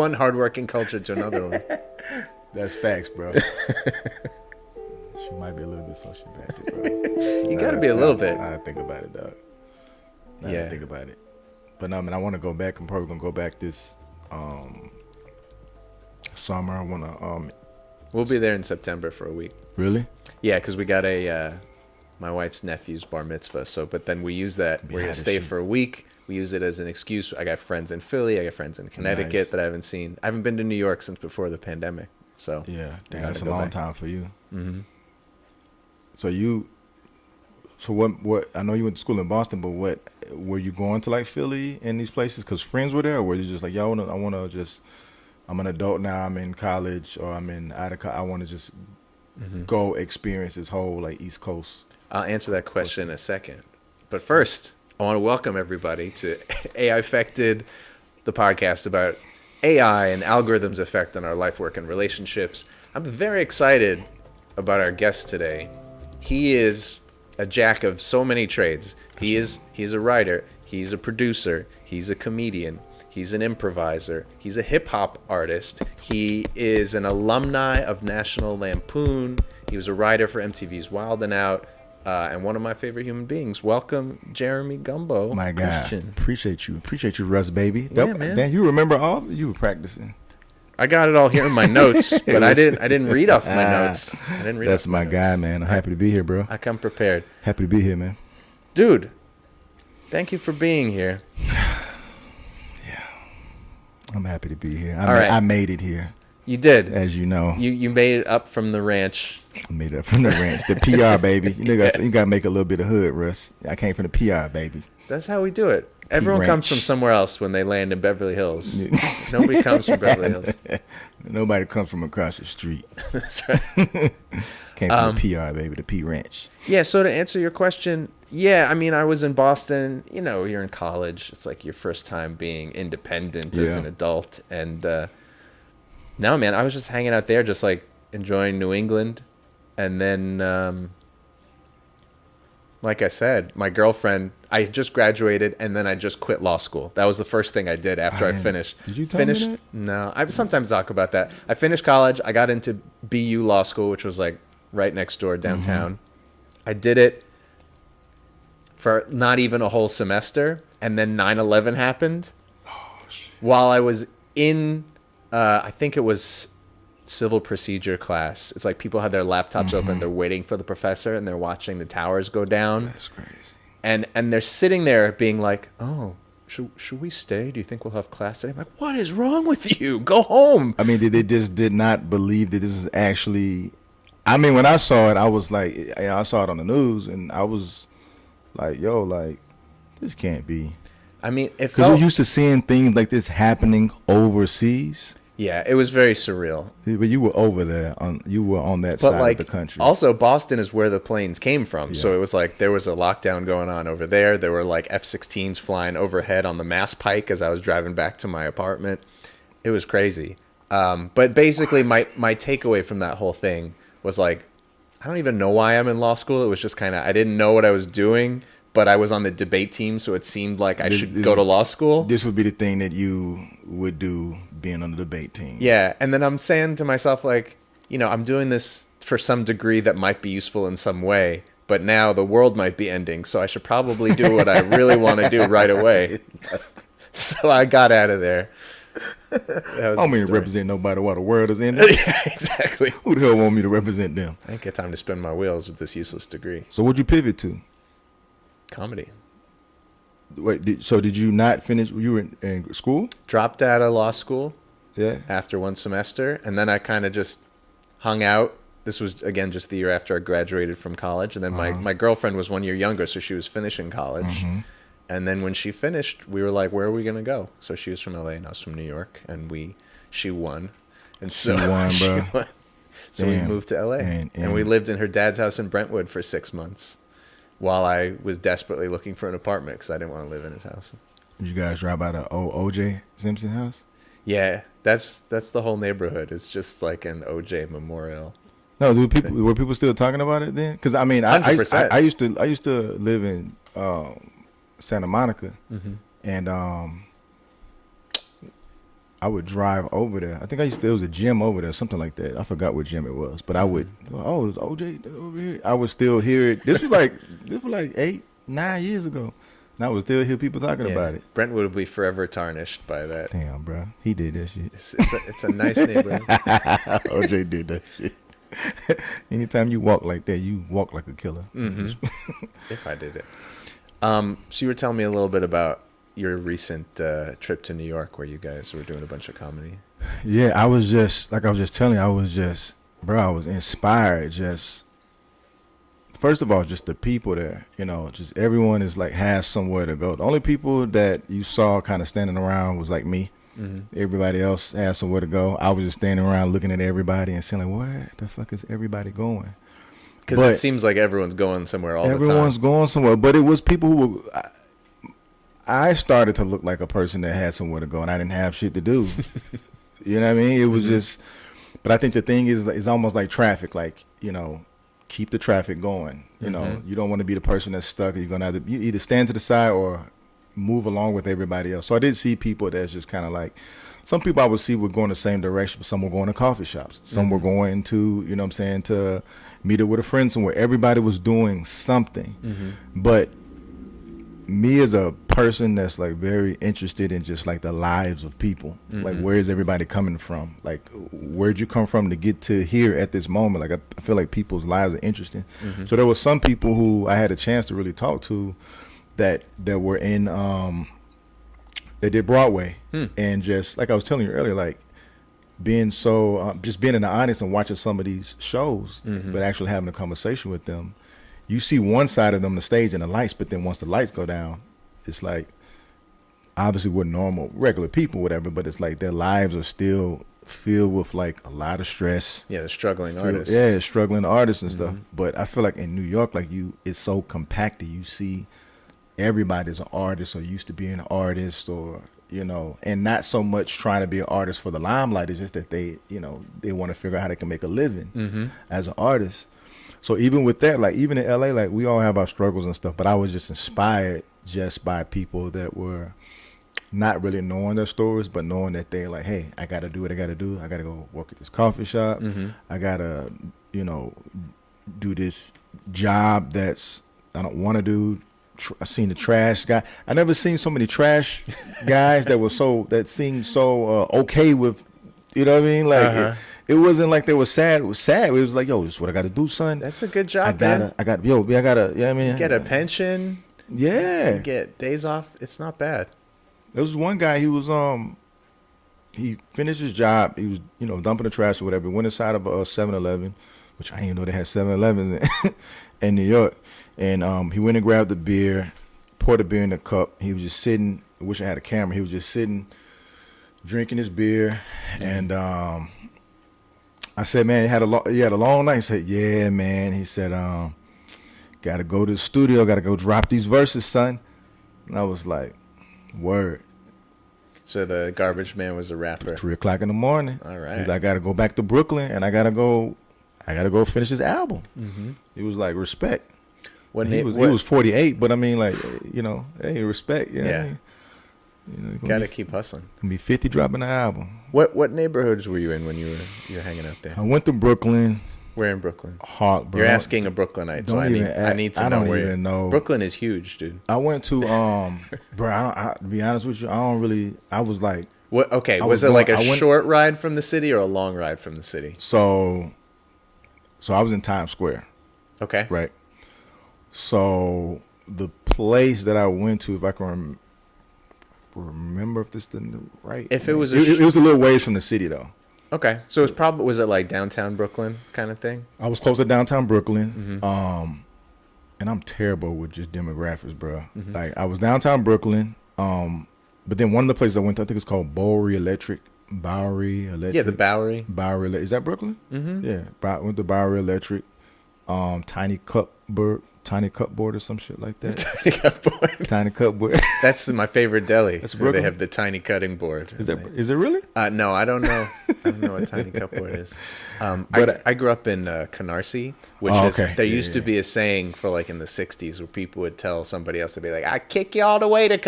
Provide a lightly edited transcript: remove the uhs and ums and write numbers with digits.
one hardworking culture to another one. That's facts, bro. She might be a little bit sociopathic, bro. You got to be a little bit. I think about it, dog. Yeah. I think about it. But no, I mean, I want to go back. I'm probably gonna go back this summer. I want to. We'll be there in September for a week. Really? Yeah, because we got my wife's nephew's bar mitzvah. So, but then we use that. We're gonna stay for a week. We use it as an excuse. I got friends in Philly. I got friends in Connecticut that I haven't seen. I haven't been to New York since before the pandemic. So yeah, that's a long time for you. Mm-hmm. So what? I know you went to school in Boston, but what were you going to like Philly and these places because friends were there, or were you just like, I'm an adult now, I'm in college, or I'm in out of college, I want to just go experience this whole like East Coast? I'll answer that question in a second, but first I want to welcome everybody to AI Affected, the podcast about AI and algorithms' effect on our life, work, and relationships. I'm very excited about our guest today. He is a jack of so many trades. He's a writer, he's a producer, he's a comedian, he's an improviser, he's a hip-hop artist, he is an alumni of National Lampoon, he was a writer for MTV's Wild 'N Out, and one of my favorite human beings. Welcome, Jeremy Gumbo. My God, Christian. appreciate you, Russ, baby. Yeah, man. Dan, you remember all you were practicing. I got it all here in my notes, but I didn't read off my notes. That's my guy, man. I'm happy to be here, bro. I come prepared. Happy to be here, man. Dude, thank you for being here. Yeah, I'm happy to be here. Right. I made it here. You did. As you know. You made it up from the ranch. I made it up from the ranch. The PR, baby. You got to make a little bit of hood, Russ. I came from the PR, baby. That's how we do it. Everyone comes from somewhere else when they land in Beverly Hills. Nobody comes from Beverly Hills. Nobody comes from across the street. That's right. Came from the PR, baby, the P Ranch. Yeah, so to answer your question, yeah, I mean, I was in Boston. You know, you're in college. It's like your first time being independent as an adult. And no, man, I was just hanging out there, just like enjoying New England. And then, like I said, my girlfriend, I just graduated and then I just quit law school. That was the first thing I did after I finished. Did you tell me that? No, I sometimes talk about that. I finished college. I got into BU Law School, which was like right next door downtown. I did it for not even a whole semester. And then 9/11 happened. Oh, shit. While I was in, I think it was civil procedure class. It's like people had their laptops open, they're waiting for the professor, and they're watching the towers go down. That's crazy. And they're sitting there being like, oh, should we stay? Do you think we'll have class today? I'm like, what is wrong with you? Go home. I mean, they just did not believe that this was actually... I mean, when I saw it, I was like... I saw it on the news, and I was like, yo, like, this can't be. I mean, it because felt... we're used to seeing things like this happening overseas. Yeah, it was very surreal. But you were over there. You were on that side of the country. Also, Boston is where the planes came from. Yeah. So it was like there was a lockdown going on over there. There were like F-16s flying overhead on the Mass Pike as I was driving back to my apartment. It was crazy. But basically, my takeaway from that whole thing was like, I don't even know why I'm in law school. It was just kind of, I didn't know what I was doing, but I was on the debate team, so it seemed like I should go to law school. This would be the thing that you would do being on the debate team. Yeah, and then I'm saying to myself, like, you know, I'm doing this for some degree that might be useful in some way, but now the world might be ending, so I should probably do what I really want to do right away. So I got out of there. I don't mean to represent nobody while the world is ending. Yeah, exactly. Who the hell want me to represent them? I ain't got time to spin my wheels with this useless degree. So what'd you pivot to? Comedy. Wait, did you not finish? You were in school? Dropped out of law school. Yeah. After one semester, and then I kind of just hung out. This was again just the year after I graduated from college, and then my girlfriend was 1 year younger, so she was finishing college. And then when she finished, we were like, "Where are we gonna go?" So she was from LA, and I was from New York, and she won, and so she won. So we moved to LA, and we lived in her dad's house in Brentwood for 6 months. While I was desperately looking for an apartment because I didn't want to live in his house. Did you guys drive by the O.J. Simpson house? Yeah, that's the whole neighborhood. It's just like an O.J. memorial. No, were people still talking about it then? Because I mean, I used to live in Santa Monica, and I would drive over there. I think there was a gym over there, something like that. I forgot what gym it was, but I would. Oh, it was OJ over here. I would still hear it. This was like 8-9 years ago, and I would still hear people talking about it. Brentwood will be forever tarnished by that. Damn, bro, he did that shit. It's a nice neighborhood. OJ did that shit. Anytime you walk like that, you walk like a killer. Mm-hmm. If I did it. So you were telling me a little bit about your recent trip to New York where you guys were doing a bunch of comedy. Yeah, I was just telling you, I was inspired. Just first of all, just the people there, just everyone is like has somewhere to go. The only people that you saw kind of standing around was like me. Mm-hmm. Everybody else has somewhere to go. I was just standing around looking at everybody and saying like, where the fuck is everybody going? Because it seems like everyone's going somewhere all the time. Everyone's going somewhere, but it was people who were. I started to look like a person that had somewhere to go, and I didn't have shit to do. You know what I mean? It was just. But I think the thing is, it's almost like traffic. Like, keep the traffic going. You don't want to be the person that's stuck. You're gonna you either stand to the side or move along with everybody else. So I did see people that's just kind of like. Some people I would see were going the same direction, but some were going to coffee shops. Some were going to, to meet up with a friend somewhere. Everybody was doing something. Mm-hmm. But me as a person that's like very interested in just like the lives of people, like where is everybody coming from? Like where'd you come from to get to here at this moment? Like I feel like people's lives are interesting. Mm-hmm. So there were some people who I had a chance to really talk to that were in they did Broadway, and just like I was telling you earlier, like being so just being in the audience and watching some of these shows, but actually having a conversation with them, you see one side of them on the stage and the lights, but then once the lights go down, it's like obviously we're normal, regular people, whatever, but it's like their lives are still filled with like a lot of stress. Yeah, the struggling artists. Yeah, struggling artists and stuff. But I feel like in New York, like it's so compacted. You see. Everybody's an artist or used to be an artist or, and not so much trying to be an artist for the limelight. It's just that they want to figure out how they can make a living as an artist. So even with that, like even in LA, like we all have our struggles and stuff, but I was just inspired just by people that were not really knowing their stories, but knowing that they're like, hey, I got to do what I got to do. I got to go work at this coffee shop. I got to, do this job that's I don't want to do. I seen the trash guy. I never seen so many trash guys that seemed so okay with, you know what I mean? Like it wasn't like they were sad. It was sad. It was like, yo, this is what I got to do, son. That's a good job, I gotta, you know what I mean? You get a pension. Yeah. You get days off. It's not bad. There was one guy, he finished his job. He was, dumping the trash or whatever. Went inside of a 7-Eleven, which I didn't even know they had 7-Elevens in New York. And he went and grabbed the beer, poured the beer in the cup. He was just sitting. I wish I had a camera. He was just sitting, drinking his beer. And I said, man, you had a long night. He said, yeah, man. He said, got to go to the studio. Got to go drop these verses, son. And I was like, word. So the garbage man was a rapper. 3:00 in the morning. All right. He's like, I got to go back to Brooklyn, and I got to go finish this album. He was like, respect. He was 48, but I mean, like, hey, respect. You know yeah. What I mean? Gotta keep hustling. Gonna be 50 dropping the album. What neighborhoods were you in when you were hanging out there? I went to Brooklyn. Where in Brooklyn? Hawk, bro. You're asking a Brooklynite, so I need to know where. I don't even know. Brooklyn is huge, dude. I went to bro. To be honest with you, I don't really. I was like, what? Okay, was it like a short ride from the city or a long ride from the city? So I was in Times Square. Okay. Right. So the place that I went to, if I can remember if this didn't right. If it was, it was a little ways from the city though. Okay, so was it like downtown Brooklyn kind of thing? I was close to downtown Brooklyn, and I'm terrible with just demographics, bro. Like I was downtown Brooklyn, but then one of the places I went to, I think it's called Bowery Electric. Yeah, the Bowery. Bowery, is that Brooklyn? Yeah, I went to Bowery Electric, Tiny Cupboard or some shit like that. Tiny Cupboard. That's my favorite deli. That's so they have the tiny cutting board. Is it really? No, I don't know. I don't know what Tiny Cupboard is. But I grew up in Canarsie, which there used to be a saying for like in the 60s where people would tell somebody else to be like, I kick you all the way to